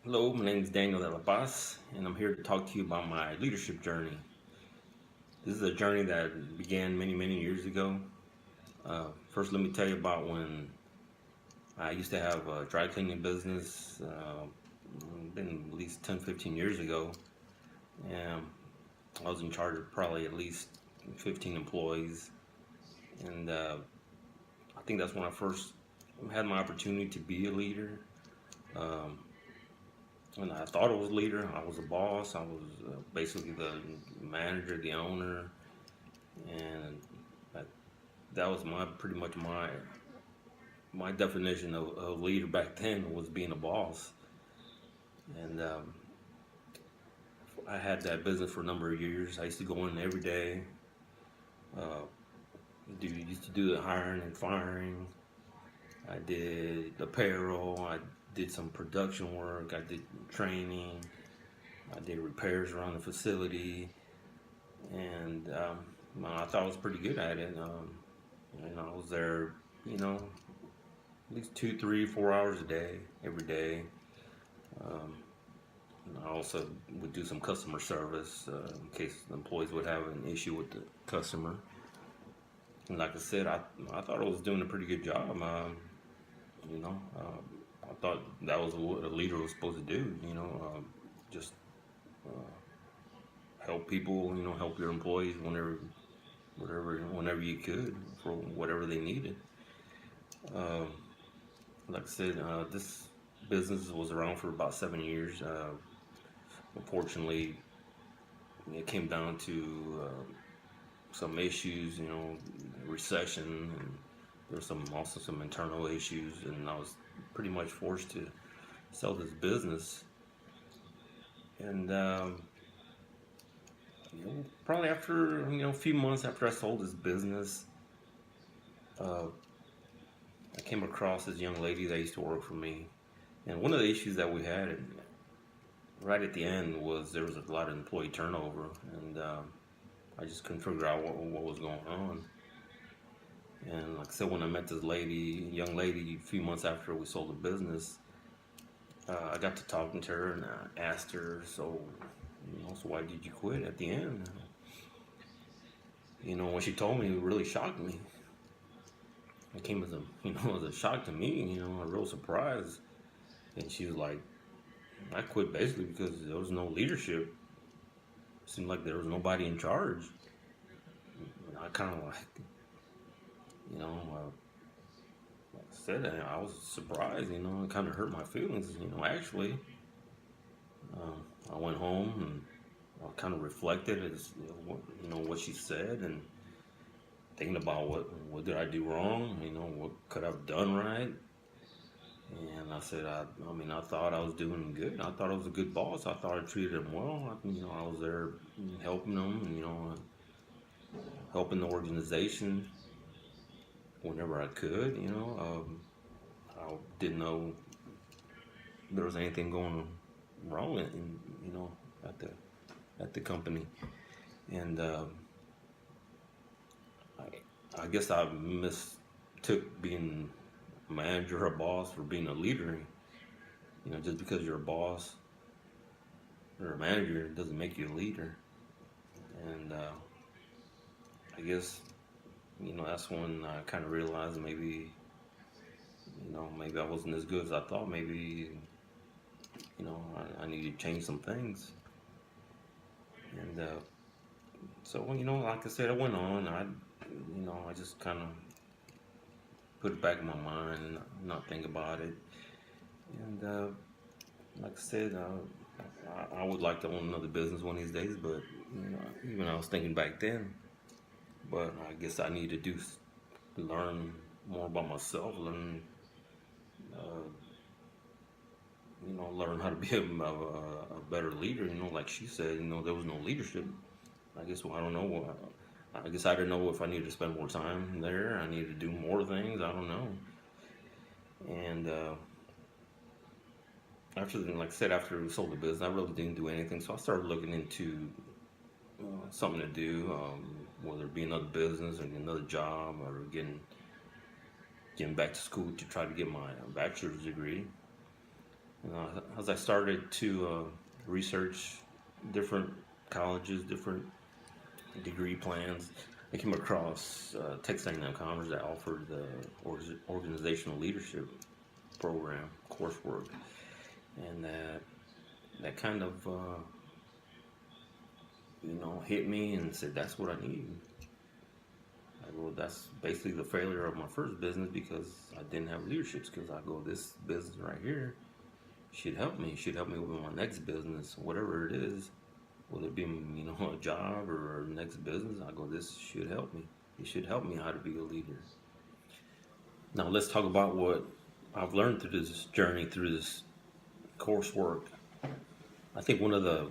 Hello, my name is Daniel de la Paz, and I'm here to talk to you about my leadership journey. This is a journey that began many, many years ago. First, let me tell you about when I used to have a dry cleaning business, been at least 10, 15 years ago, and I was in charge of probably at least 15 employees, and I think that's when I first had my opportunity to be a leader. Um, and I thought I was a leader. I was a boss. I was basically the manager, the owner, and that, that was my pretty much my definition of leader back then was being a boss. And I had that business for a number of years. I used to go in every day. Uh, used to do the hiring and firing. I did the payroll. I did some production work. I did training. I did repairs around the facility, and I thought I was pretty good at it. And I was there, you know, at least 2, 3, 4 hours a day, every day. Um, and I also would do some customer service in case the employees would have an issue with the customer. And like I said, I thought I was doing a pretty good job. You know, I thought that was what a leader was supposed to do. Just uh, help people. Help your employees whenever you could for whatever they needed. Um, like I said, this business was around for about 7 years. Unfortunately, it came down to some issues, recession, and there was also some internal issues, and I was pretty much forced to sell this business. And probably after a few months after I sold this business, uh, I came across this young lady that used to work for me. And one of the issues that we had right at the end was there was a lot of employee turnover, and I just couldn't figure out what was going on. And like I said, when I met this lady, young lady, a few months after we sold the business, I got to talking to her and I asked her, so why did you quit at the end? When she told me, it really shocked me. It came as a, as a shock to me, a real surprise. And she was like, I quit basically because there was no leadership. It seemed like there was nobody in charge. And I kind of like, you know, like I said, I was surprised. It kind of hurt my feelings. Actually, I went home and I kind of reflected as what she said and thinking about what did I do wrong. What could I have done right. And I said, I thought I was doing good. I thought I was a good boss. I thought I treated them well. I was there helping them, helping the organization whenever I could. I didn't know there was anything going wrong at the company. And I guess I mistook being a manager or a boss for being a leader. Just because you're a boss or a manager doesn't make you a leader. And I guess that's when I kind of realized maybe I wasn't as good as I thought. Maybe I need to change some things. And so like I said, I went on. I just kind of put it back in my mind and not think about it. And like I said, I would like to own another business one of these days. But even I was thinking back then. But I guess I need to learn more about myself, uh, learn how to be a better leader. Like she said, there was no leadership. I guess I don't know. I guess I didn't know if I needed to spend more time there. I needed to do more things. I don't know. And like I said, after we sold the business, I really didn't do anything. So I started looking into something to do, whether it be another business or another job or getting back to school to try to get my bachelor's degree. As I started to research different colleges, different degree plans, I came across Texas A&M Commerce that offered the organizational leadership program coursework, and that kind of hit me and said that's what I need. Well, that's basically the failure of my first business because I didn't have leadership skills. I go, this business right here should help me. Should help me with my next business, whatever it is, whether it be a job or next business. I go, this should help me. It should help me how to be a leader. Now let's talk about what I've learned through this journey, through this coursework. I think one of the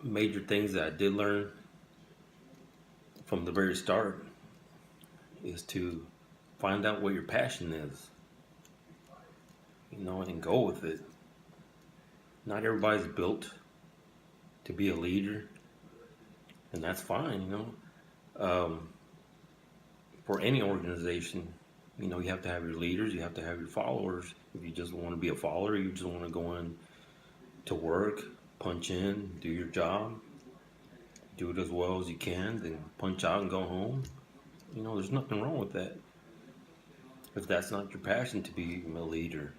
major things that I did learn from the very start is to find out what your passion is, and go with it. Not everybody's built to be a leader, and that's fine, For any organization, you have to have your leaders, you have to have your followers. If you just want to be a follower, you just want to go in to work, punch in, do your job, do it as well as you can, then punch out and go home. There's nothing wrong with that. If that's not your passion to be a leader,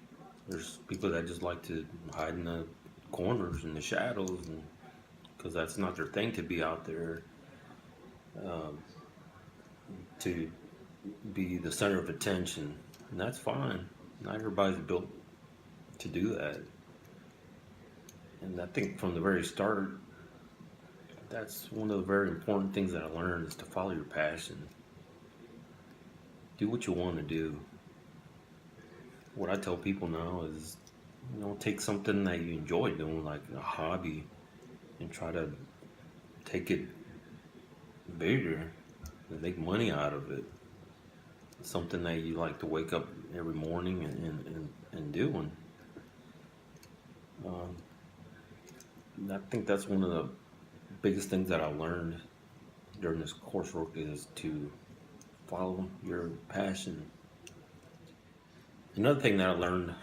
there's people that just like to hide in the corners, in the shadows, and because that's not their thing to be out there, to be the center of attention, and that's fine. Not everybody's built to do that. And I think from the very start, that's one of the very important things that I learned is to follow your passion. Do what you want to do. What I tell people now is, take something that you enjoy doing, like a hobby, and try to take it bigger and make money out of it. Something that you like to wake up every morning and doing. I think that's one of the biggest things that I learned during this coursework is to follow your passion. Another thing that I learned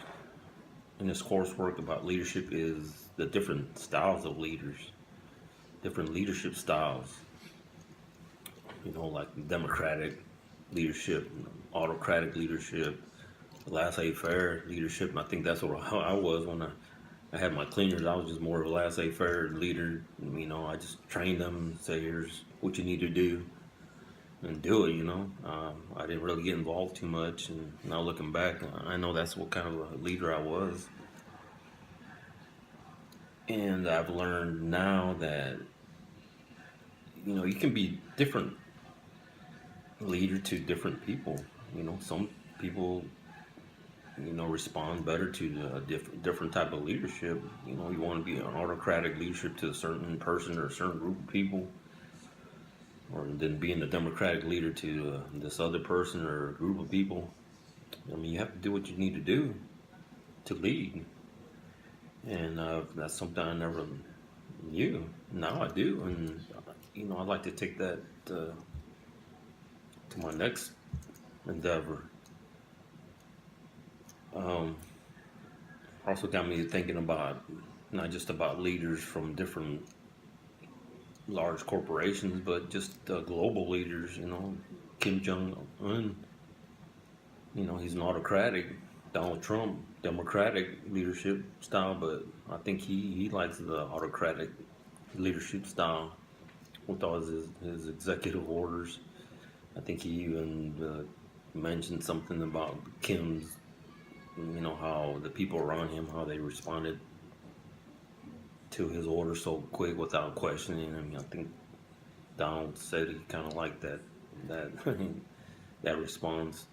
in this coursework about leadership is the different styles of leaders, different leadership styles. Like democratic leadership, autocratic leadership, laissez-faire leadership. And I think that's what I was when I had my cleaners. I was just more of a laissez-faire leader. I just trained them, say, here's what you need to do, and do it, I didn't really get involved too much, and now looking back, I know that's what kind of a leader I was. And I've learned now that, you can be different leader to different people. Some people, respond better to a different type of leadership. You want to be an autocratic leadership to a certain person or a certain group of people, or then being a democratic leader to this other person or a group of people. You have to do what you need to do to lead, and that's something I never knew. Now I do, and I'd like to take that to my next endeavor. Also got me thinking about not just about leaders from different large corporations, but just global leaders. Kim Jong-un, he's an autocratic. Donald Trump, democratic leadership style, but I think he likes the autocratic leadership style with all his executive orders. I think he even mentioned something about Kim's, how the people around him, how they responded to his order so quick without questioning him. I think Donald said he kind of liked that that response.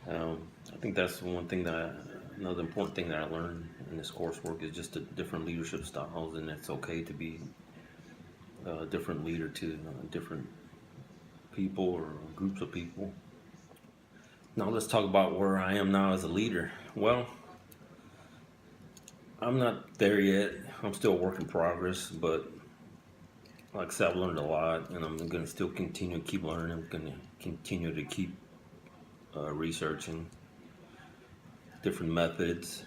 I think that's one thing another important thing that I learned in this coursework is just the different leadership styles, and it's okay to be a different leader to different people or groups of people. Now let's talk about where I am now as a leader. Well, I'm not there yet. I'm still a work in progress, but like I said, I've learned a lot, and I'm going to still continue to keep learning. I'm going to continue to keep researching different methods,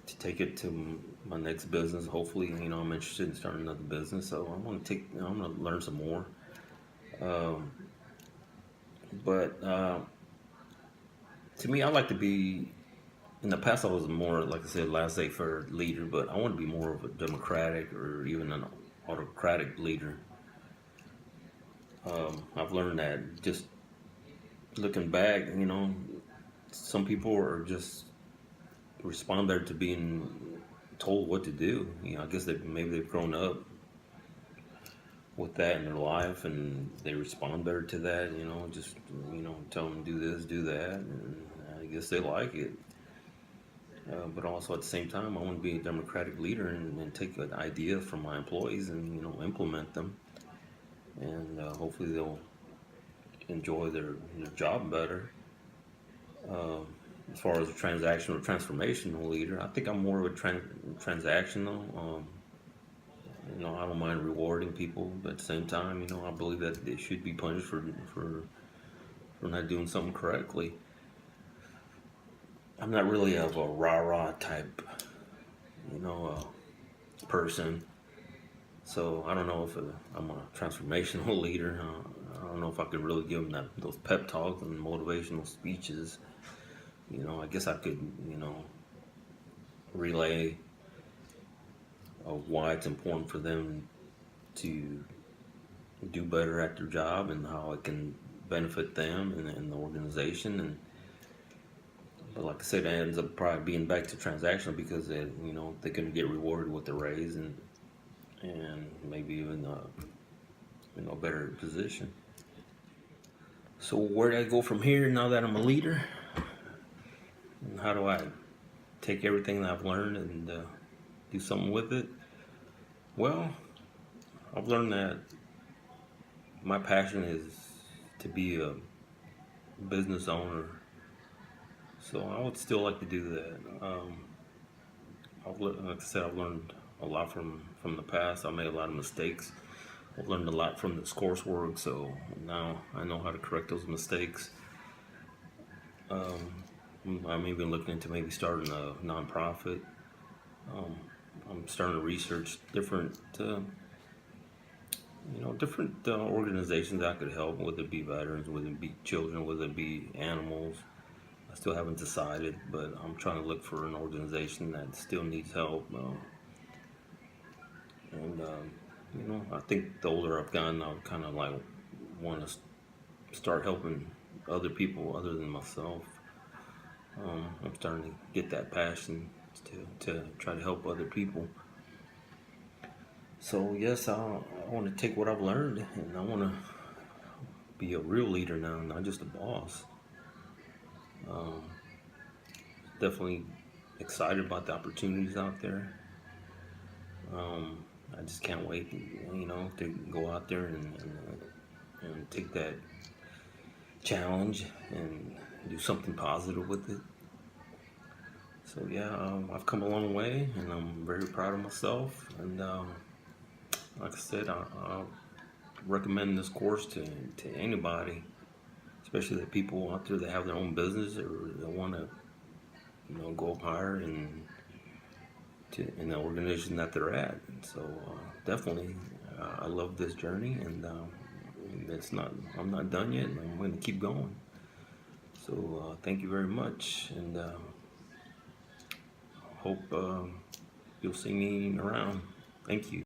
to take it to my next business. Hopefully, I'm interested in starting another business, so I'm gonna learn some more. Um, but to me, I like to be. In the past, I was more, like I said, laissez-faire leader, but I want to be more of a democratic or even an autocratic leader. I've learned that just looking back, some people are just respond better to being told what to do. I guess maybe they've grown up with that in their life and they respond better to that. Just tell them do this, do that, and I guess they like it. But also at the same time, I want to be a democratic leader and take an idea from my employees and implement them, and hopefully they'll enjoy their job better. Uh, as far as a transactional, transformational leader, I think I'm more of a transactional. I don't mind rewarding people, but at the same time, I believe that they should be punished for not doing something correctly. I'm not really of a rah-rah type, person. So I don't know if I'm a transformational leader. I don't know if I could really give them those pep talks and motivational speeches. I guess I could, relay of why it's important for them to do better at their job and how it can benefit them and the organization. But like I said, it ends up probably being back to transactional because they're going to get rewarded with the raise and maybe even a better position. So where do I go from here now that I'm a leader? And how do I take everything that I've learned and do something with it? Well, I've learned that my passion is to be a business owner. So I would still like to do that. Like I said, I've learned a lot from the past. I made a lot of mistakes. I've learned a lot from this coursework, so now I know how to correct those mistakes. I'm even looking into maybe starting a nonprofit. I'm starting to research different, organizations that could help, whether it be veterans, whether it be children, whether it be animals. I still haven't decided, but I'm trying to look for an organization that still needs help. I think the older I've gotten, I kind of like want to start helping other people other than myself. I'm starting to get that passion to try to help other people. So yes, I want to take what I've learned and I want to be a real leader now, not just a boss. Definitely excited about the opportunities out there. I just can't wait, to go out there and take that challenge and do something positive with it. So yeah, I've come a long way, and I'm very proud of myself. And like I said, I recommend this course to anybody, especially the people out there that have their own business or that want to, go up higher in the organization that they're at. And so definitely, I love this journey, and I'm not done yet, and I'm going to keep going. So thank you very much, and hope you'll see me around. Thank you.